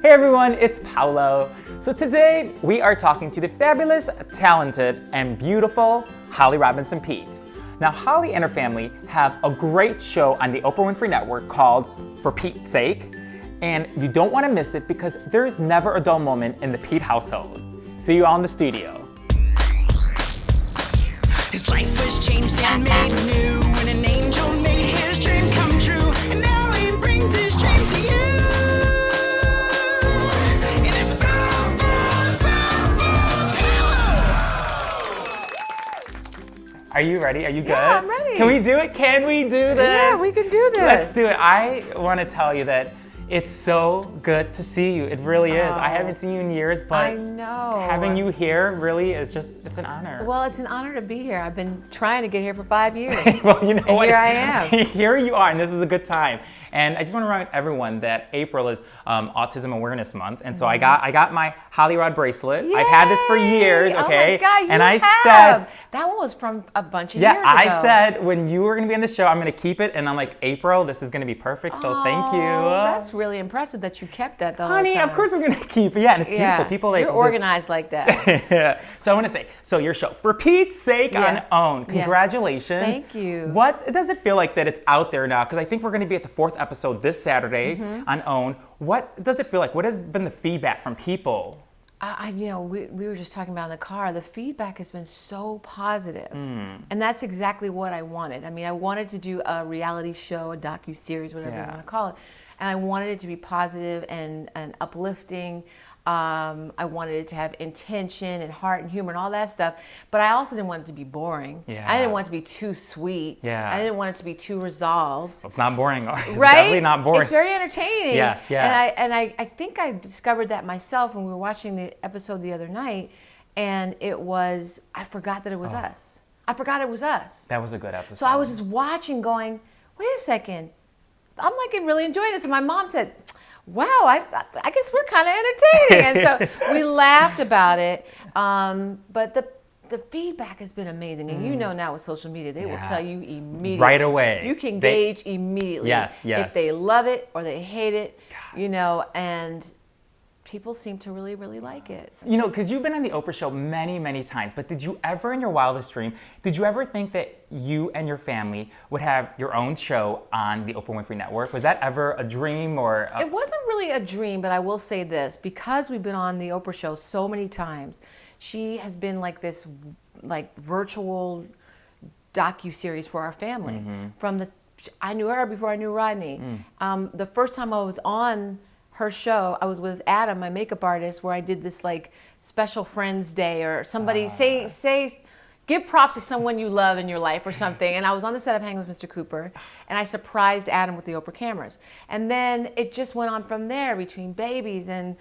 Hey everyone, it's Paolo. So today we are talking to the fabulous, talented, and beautiful Holly Robinson Peete. Now Holly and her family have a great show on the Oprah Winfrey Network called For Pete's Sake, and you don't want to miss it because there's never a dull moment in the Peete household. See you all in the studio. His life was changed and made new when an angel made his dream come true, and now he brings his dream to you. In a Spoonful Paolo. Are you ready? Are you good? Yeah, I'm ready. Can we do it? Can we do this? Yeah, we can do this. Let's do it. I want to tell you that it's so good to see you. It really is. I haven't seen you in years, but I know. having you here really is it's an honor. Well, it's an honor to be here. I've been trying to get here for 5 years. Well, you know and what? Here I am. Here you are, and this is a good time. And I just want to remind everyone that April is Autism Awareness Month, and so I got my Holly Rod bracelet. Yay! I've had this for years, okay? Oh my God, you and I have. said, that one was from a bunch of yeah, years ago. I said when you were going to be on the show, I'm going to keep it, and I'm like, April, this is going to be perfect. So thank you. That's really impressive that you kept that the whole Honey, time. of course I'm going to keep it. Yeah, and it's beautiful. People like You're organized like that. Yeah. So I want to say, so your show, For Pete's Sake on OWN, congratulations. Thank you. What does it feel like that it's out there now? Because I think we're going to be at the 4th episode this Saturday on OWN. What does it feel like? What has been the feedback from people? We were just talking about in the car. The feedback has been so positive, and that's exactly what I wanted. I mean, I wanted to do a reality show, a docu-series, whatever you want to call it, and I wanted it to be positive and uplifting. I wanted it to have intention and heart and humor and all that stuff, but I also didn't want it to be boring. Yeah. I didn't want it to be too sweet. Yeah. I didn't want it to be too resolved. It's not boring. It's Right? definitely not boring. It's very entertaining. Yes, yeah. And I think I discovered that myself when we were watching the episode the other night, and I forgot that it was us. I forgot it was us. That was a good episode. So I was just watching going, wait a second, I'm like really enjoying this. And my mom said, wow, I guess we're kind of entertaining. And so we laughed about it. But the feedback has been amazing. And you know now with social media, they will tell you immediately. Right away. You can gauge immediately. Yes. If they love it or they hate it, and people seem to really, really like it. You know, because you've been on the Oprah show many, many times, but did you ever in your wildest dream, did you ever think that you and your family would have your own show on the Oprah Winfrey Network? Was that ever a dream or? It wasn't really a dream, but I will say this, because we've been on the Oprah show so many times, she has been like this virtual docu-series for our family. I knew her before I knew Rodney. The first time I was on her show, I was with Adam, my makeup artist, where I did this special Friends Day or somebody give props to someone you love in your life or something. And I was on the set of Hanging with Mr. Cooper, and I surprised Adam with the Oprah cameras. And then it just went on from there between babies and,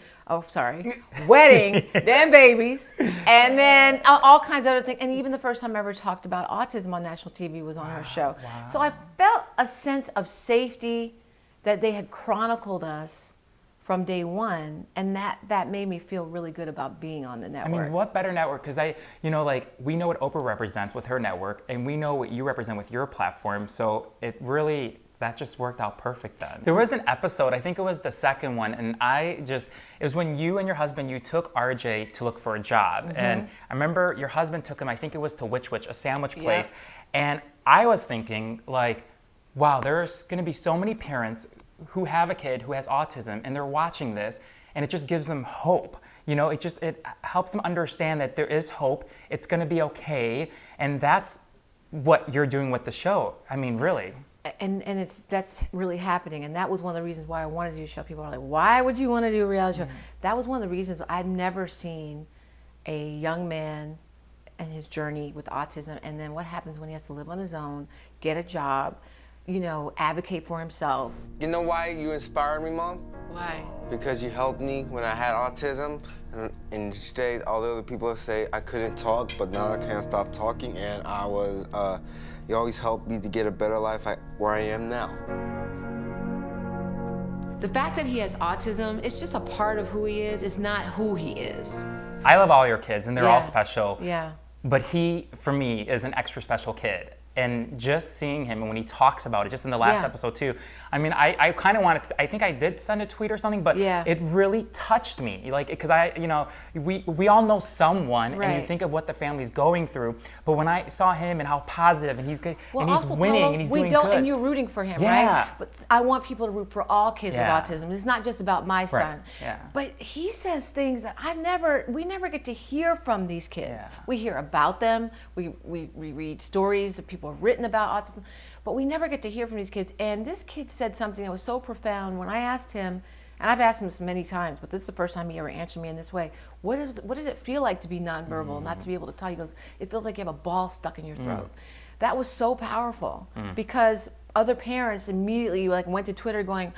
wedding, then babies, and then all kinds of other things. And even the first time I ever talked about autism on national TV was on her show. Wow. So I felt a sense of safety that they had chronicled us from day one, and that made me feel really good about being on the network. I mean, what better network? Because we know what Oprah represents with her network, and we know what you represent with your platform. So that just worked out perfect then. There was an episode, I think it was the second one, and it was when you and your husband, you took RJ to look for a job. And I remember your husband took him, I think it was to Which, a sandwich place. And I was thinking wow, there's gonna be so many parents who have a kid who has autism and they're watching this, and it just gives them hope. It helps them understand that there is hope, it's gonna be okay, and that's what you're doing with the show. I mean, really. And that's really happening, and that was one of the reasons why I wanted to do a show. People are like, why would you want to do a reality show? That was one of the reasons. I'd never seen a young man and his journey with autism, and then what happens when he has to live on his own, get a job, advocate for himself. You know why you inspired me, Mom? Why? Because you helped me when I had autism, and instead all the other people say I couldn't talk, but now I can't stop talking, and you always helped me to get a better life where I am now. The fact that he has autism, it's just a part of who he is. It's not who he is. I love all your kids, and they're all special. Yeah. But he, for me, is an extra special kid. And just seeing him, and when he talks about it, just in the last episode too, I mean, I kind of wanted to, I think I did send a tweet or something, but Yeah. it really touched me. Like, because we all know someone, and Right. you think of what the family's going through. But when I saw him and how positive, and he's good, Well, and he's also, winning, Paolo, and he's we doing don't, good. and you're rooting for him, Yeah. right? But I want people to root for all kids Yeah. with autism. It's not just about my son. Yeah. But he says things that we never get to hear from these kids. Yeah. We hear about them. We read stories that people have written about autism, but we never get to hear from these kids. And this kid said something that was so profound when I asked him, and I've asked him this many times, but this is the first time he ever answered me in this way. What does it feel like to be nonverbal, not to be able to talk? He goes, it feels like you have a ball stuck in your throat. That was so powerful because other parents immediately went to Twitter going,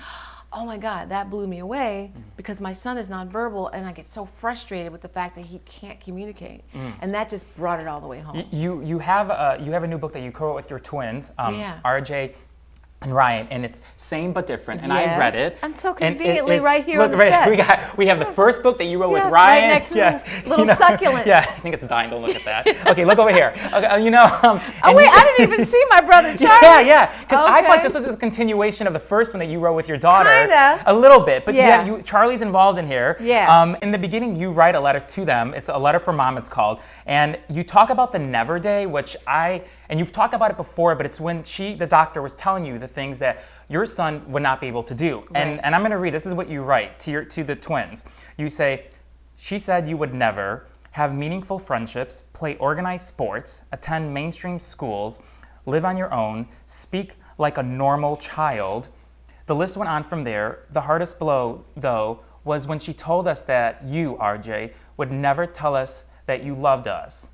oh my God, that blew me away because my son is nonverbal and I get so frustrated with the fact that he can't communicate. And that just brought it all the way home. You have a new book that you co-wrote with your twins, Yeah. RJ and Ryan, and it's Same but Different, and I read it. And so and conveniently right here look, on the set. We have the first book that you wrote with Yes, Ryan. right next to the little succulents. Yeah, I think it's dying. Don't look at that. Okay, look over here. Okay, Oh wait, I didn't even see my brother Charlie. Yeah. Because I thought Okay. this was a continuation of the first one that you wrote with your daughter. Kinda. A little bit, but Yeah. Charlie's involved in here. Yeah. In the beginning, you write a letter to them. It's a letter from mom. It's called, and you talk about the Never Day, and you've talked about it before, but it's when the doctor was telling you the things that your son would not be able to do. Right. And I'm going to read. This is what you write to the twins. You say, she said you would never have meaningful friendships, play organized sports, attend mainstream schools, live on your own, speak like a normal child. The list went on from there. The hardest blow, though, was when she told us that you, RJ, would never tell us that you loved us.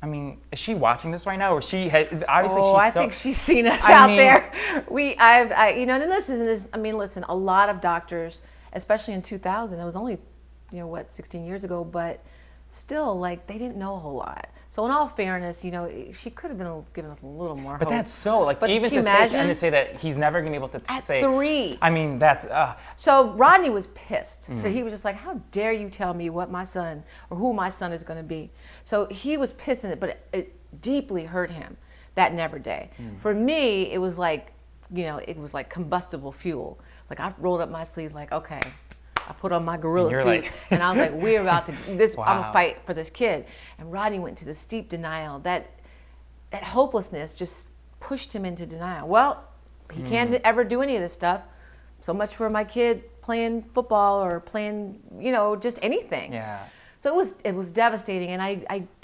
I mean, is she watching this right now, or obviously I she's so... think she's seen us I out mean- there. And listen, a lot of doctors, especially in 2000, it was only, 16 years ago, but still, they didn't know a whole lot. So in all fairness, she could have been giving us a little more But hope. that's so, But even can to you say, imagine? and to say that he's never going to be able to At say... 3. I mean, that's... So Rodney was pissed. So he was just like, how dare you tell me what my son, or who my son is going to be? So he was pissed in it, but it deeply hurt him, that Never Day. For me, it was like combustible fuel. Like I rolled up my sleeve like, okay, I put on my gorilla you're suit, like- and I was like, we're about to this. I'm Wow. gonna fight for this kid. And Rodney went to the steep denial. That hopelessness just pushed him into denial. Well, he can't ever do any of this stuff. So much for my kid playing football or playing, just anything. Yeah. So it was devastating, and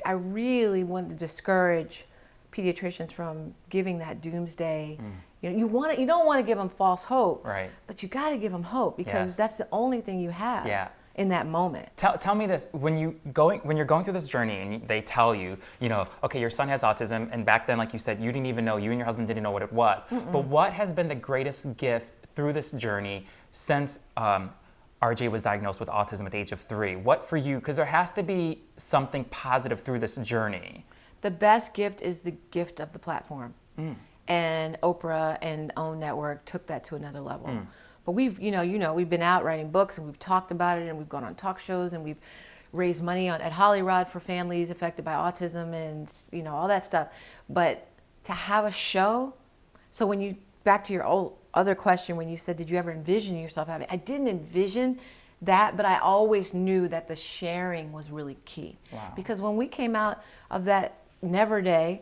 I really wanted to discourage pediatricians from giving that doomsday. You don't want to give them false hope, Right. But you got to give them hope because Yes. that's the only thing you have in that moment. Tell me this, when you're going through this journey and they tell you, okay, your son has autism, and back then, like you said, you didn't even know, you and your husband didn't know what it was. But what has been the greatest gift through this journey since RJ was diagnosed with autism at the age of 3? What for you, because there has to be something positive through this journey. The best gift is the gift of the platform. And Oprah and OWN Network took that to another level. But we've been out writing books, and we've talked about it, and we've gone on talk shows, and we've raised money at Hollyrod for families affected by autism, and all that stuff. But to have a show, so back to your other question, when you said, did you ever envision yourself having? I didn't envision that, but I always knew that the sharing was really key. Wow. Because when we came out of that Never Day,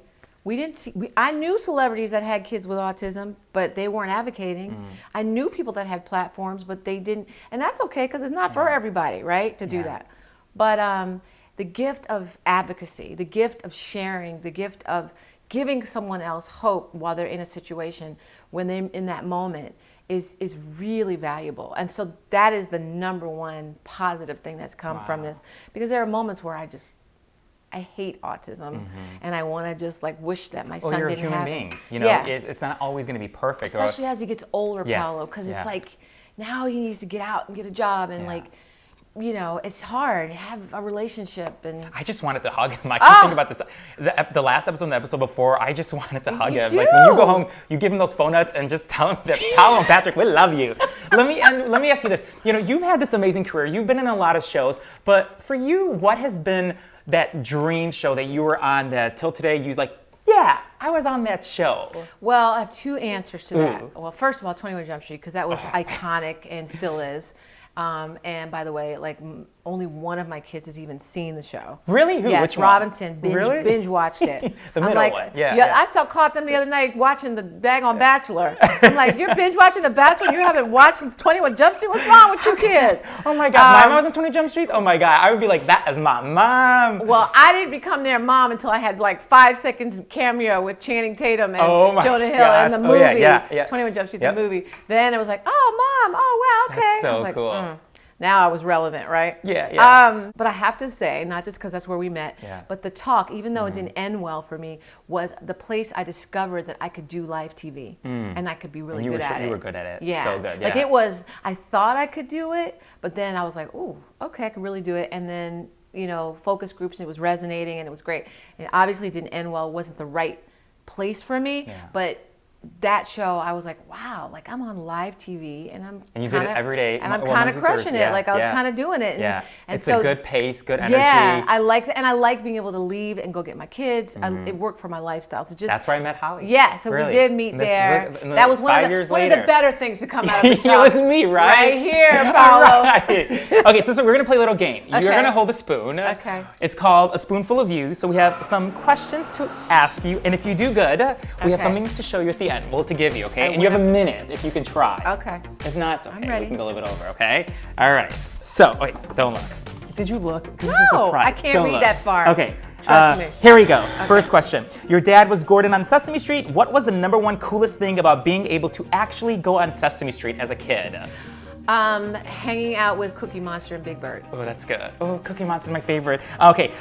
I knew celebrities that had kids with autism, but they weren't advocating. I knew people that had platforms, but they didn't. And that's okay, because it's not for everybody, right, to do that. But the gift of advocacy, the gift of sharing, the gift of giving someone else hope while they're in a situation, when they're in that moment, is really valuable. And so that is the number one positive thing that's come from this. Because there are moments where I hate autism, and I want to just wish that my son you're a didn't human have being. it. It's not always going to be perfect. Especially as he gets older, Yes, Paolo, because yeah. it's like now he needs to get out and get a job, and it's hard to have a relationship. And I just wanted to hug him. I keep thinking about this. The last episode and the episode before, I just wanted to hug him. do. Like when you go home, you give him those phone nuts and just tell him that Paolo and Patrick, we love you. Let me ask you this. You've had this amazing career. You've been in a lot of shows, but for you, what has been that dream show that you were on that till today you was like, yeah, I was on that show. Well, I have two answers to that. Ooh. Well, first of all, 21 Jump Street, because that was iconic and still is. And by the way, like only one of my kids has even seen the show. Really? Who? Yes, Which one? Robinson Really? binge watched it. The I'm middle like, one. Yeah. I still caught them the other night watching the daggone Bachelor. I'm like, you're binge watching The Bachelor? You haven't watched 21 Jump Street? What's wrong with you kids? Oh my God, my mom was on 20 Jump Street? Oh my God, I would be like, that is my mom. Well, I didn't become their mom until I had like 5 seconds cameo with Channing Tatum and Jonah Hill in the movie. Yeah. 21 Jump Street, Yep. the movie. Then it was like, oh, Mom, oh, wow, okay. That's so I was like, cool. Now I was relevant, right? Yeah. But I have to say, not just because that's where we met, but the talk, even though it didn't end well for me, was the place I discovered that I could do live TV and I could be really good at it. You were good at it. Yeah. So good. Like it was, I thought I could do it, but then I was like, ooh, okay, I can really do it. And then, focus groups, and it was resonating and it was great. It obviously didn't end well. It wasn't the right place for me, but that show, I was like, wow, like I'm on live TV and you did it every day. And I'm kind of crushing it. Like I was kind of doing it. And, and it's so, a good pace, good energy. Yeah, I like that. And I like being able to leave and go get my kids. It worked for my lifestyle. So just that's where I met Holly. Yeah, so really. We did meet there. That was one of the better things to come out of the show. It was me, right? Right here, Paolo. Right. Okay, so we're gonna play a little game. Okay. You're gonna hold a spoon. Okay. It's called A Spoonful of You. So we have some questions to ask you, and if you do good, we have something to show you at the end. Well, to give you. Okay, and you have a minute if you can try. Okay. If not, it's okay. I'm ready. We can go a little bit over. Okay. All right. So wait, don't look. Did you look? 'Cause this is a No, surprise. I can't Don't read look. that far. Okay. Trust me. Here we go. First question. Your dad was Gordon on Sesame Street. What was the #1 coolest thing about being able to actually go on Sesame Street as a kid? Hanging out with Cookie Monster and Big Bird. Oh, that's good. Oh, Cookie Monster's my favorite. Okay,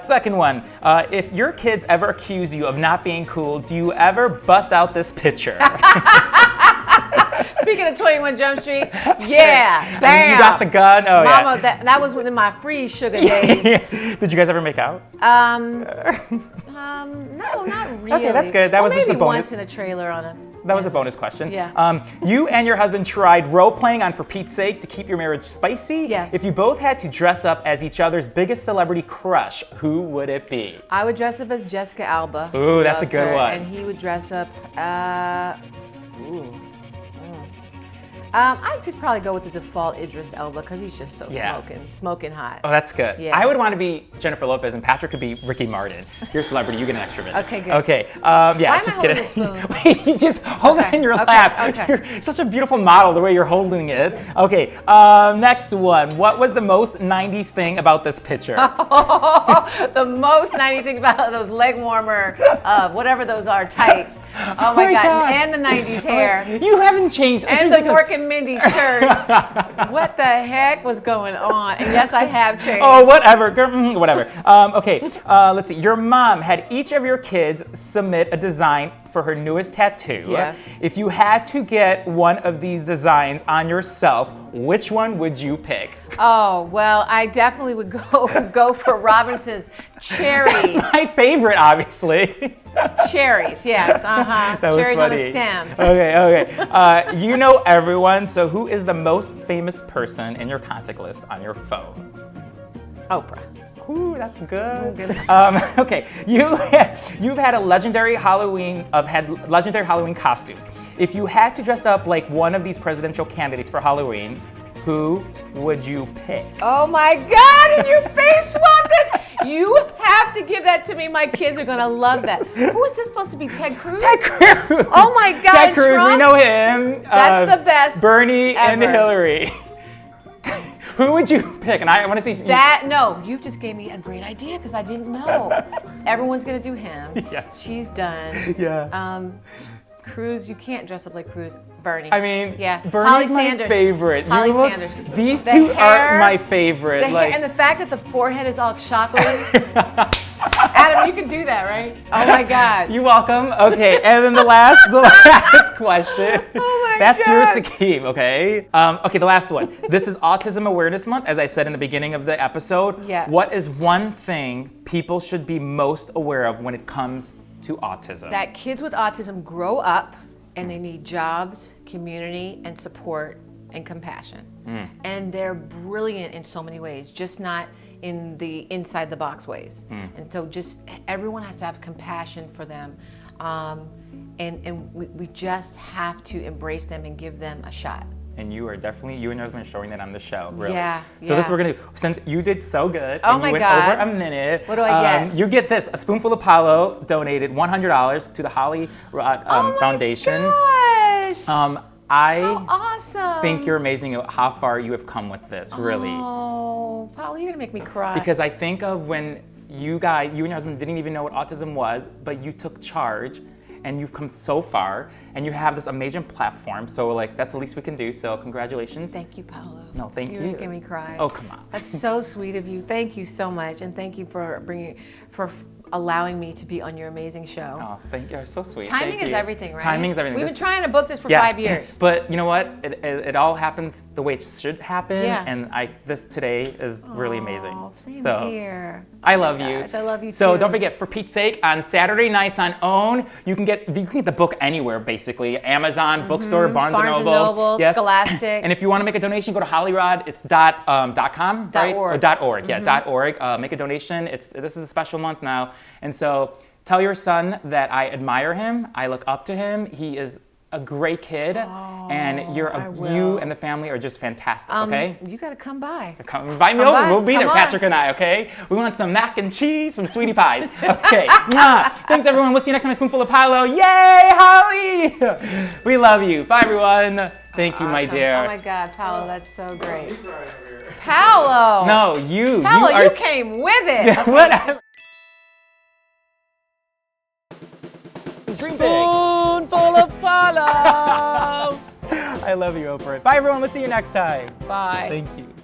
second one. If your kids ever accuse you of not being cool, do you ever bust out this picture? Speaking of 21 Jump Street, yeah, bam. You got the gun? Oh, Mama, that was within my free sugar days. Did you guys ever make out? No, not really. Okay, that's good. That was just a maybe bonus. once in a trailer on a. That was a bonus question. Yeah. You and your husband tried role-playing on For Pete's Sake to keep your marriage spicy. Yes. If you both had to dress up as each other's biggest celebrity crush, who would it be? I would dress up as Jessica Alba. Ooh, that's a Loves good her, one. And he would dress up. I'd just probably go with the default Idris Elba because he's just so smoking hot. Oh, that's good. Yeah. I would want to be Jennifer Lopez, and Patrick could be Ricky Martin. You're a celebrity. You get an extra minute. Okay, good. Okay. Why am Just I kidding. holding a spoon? Wait, you just hold it in your Okay, lap. okay. You're such a beautiful model the way you're holding it. Okay. Next one. What was the most 90s thing about this picture? The most 90 thing about those leg warmer, whatever those are, tights. Oh my God. And the 90s hair. You haven't changed. It's And the ridiculous. Mork and Mindy shirt. What the heck was going on? And yes, I have changed. Oh, whatever. Whatever. Okay, let's see. Your mom had each of your kids submit a design for her newest tattoo. Yes. If you had to get one of these designs on yourself, which one would you pick? Oh, well, I definitely would go for Robinson's cherries. My favorite, obviously. Cherries, yes. That was cherries funny. on a stem. Okay. You know everyone, so who is the most famous person in your contact list on your phone? Oprah. Ooh, that's good. Okay, you've had legendary Halloween costumes. If you had to dress up like one of these presidential candidates for Halloween, who would you pick? Oh my God, and your face swapped it. You have to give that to me. My kids are gonna love that. Who is this supposed to be? Ted Cruz? Ted Cruz. Oh my God. Ted Cruz, Trump? we know him. That's the best Bernie and ever. Hillary. Who would you pick? And I want to see if No, you just gave me a great idea because I didn't know. Everyone's gonna do him. Yes. She's done. Yeah. Cruz, you can't dress up like Cruz. Bernie. I mean, yeah. Bernie's Holly my Sanders. favorite. Holly Sanders. These The two are hair, my favorite. The hair, and the fact that the forehead is all chocolatey. Adam, you can do that, right? Oh my God. You're welcome. Okay, and then the last question. Oh my That's God. yours to keep, okay? Okay, the last one. This is Autism Awareness Month, as I said in the beginning of the episode. Yeah. What is one thing people should be most aware of when it comes to autism? That kids with autism grow up and they need jobs, community, and support and compassion. And they're brilliant in so many ways, just not in the inside the box ways. And so just everyone has to have compassion for them. and we just have to embrace them and give them a shot. And you are definitely, you and your husband are showing that on the show, really. Yeah, So this yeah. we're gonna do, since you did so good, Oh and my you went God. over a minute. What do I get? You get this, a Spoonful of Paolo donated $100 to the Holly Foundation. Gosh! I Awesome! think you're amazing at how far you have come with this, really. Oh, Paolo, you're gonna make me cry. Because I think of when you and your husband didn't even know what autism was, but you took charge and you've come so far and you have this amazing platform. So like, that's the least we can do. So congratulations. Thank you, Paolo. No, thank you. You're making me cry. Oh, come on. That's so sweet of you. Thank you so much, and thank you for allowing me to be on your amazing show. Oh, thank you. You're so sweet. Timing Thank is you. everything, right? Timing is everything. We've This- been trying to book this for Yes. 5 years. But you know what? It all happens the way it should happen. Yeah. And this today is really amazing. Oh, same so here. I Oh my love you. gosh, I love you So too. don't forget, for Pete's sake, on Saturday nights on OWN, you can get the book anywhere basically. Amazon, bookstore, Barnes and Barnes and Noble. Noble, Yes. Scholastic. And if you want to make a donation, go to Hollyrod. It's .com, right? .org. Or .org. Yeah, .org. Make a donation. This is a special month now, and so tell your son that I admire him. I look up to him. He is a great kid, and I will. you and the family are just fantastic. Okay. You gotta come by. Come invite me Come over. by. We'll be Come there, on. Patrick and I, okay? We want some mac and cheese from Sweetie Pies. Okay. Mwah. Thanks, everyone. We'll see you next time. A Spoonful of Paolo. Yay, Holly! We love you. Bye, everyone. Thank you, my Awesome. dear. Oh my God, Paolo, that's so great. Paolo! No, you. Paolo, are. you came with it. Whatever. Spoonful of Paolo. I love you, Oprah. Bye, everyone. We'll see you next time. Bye. Thank you.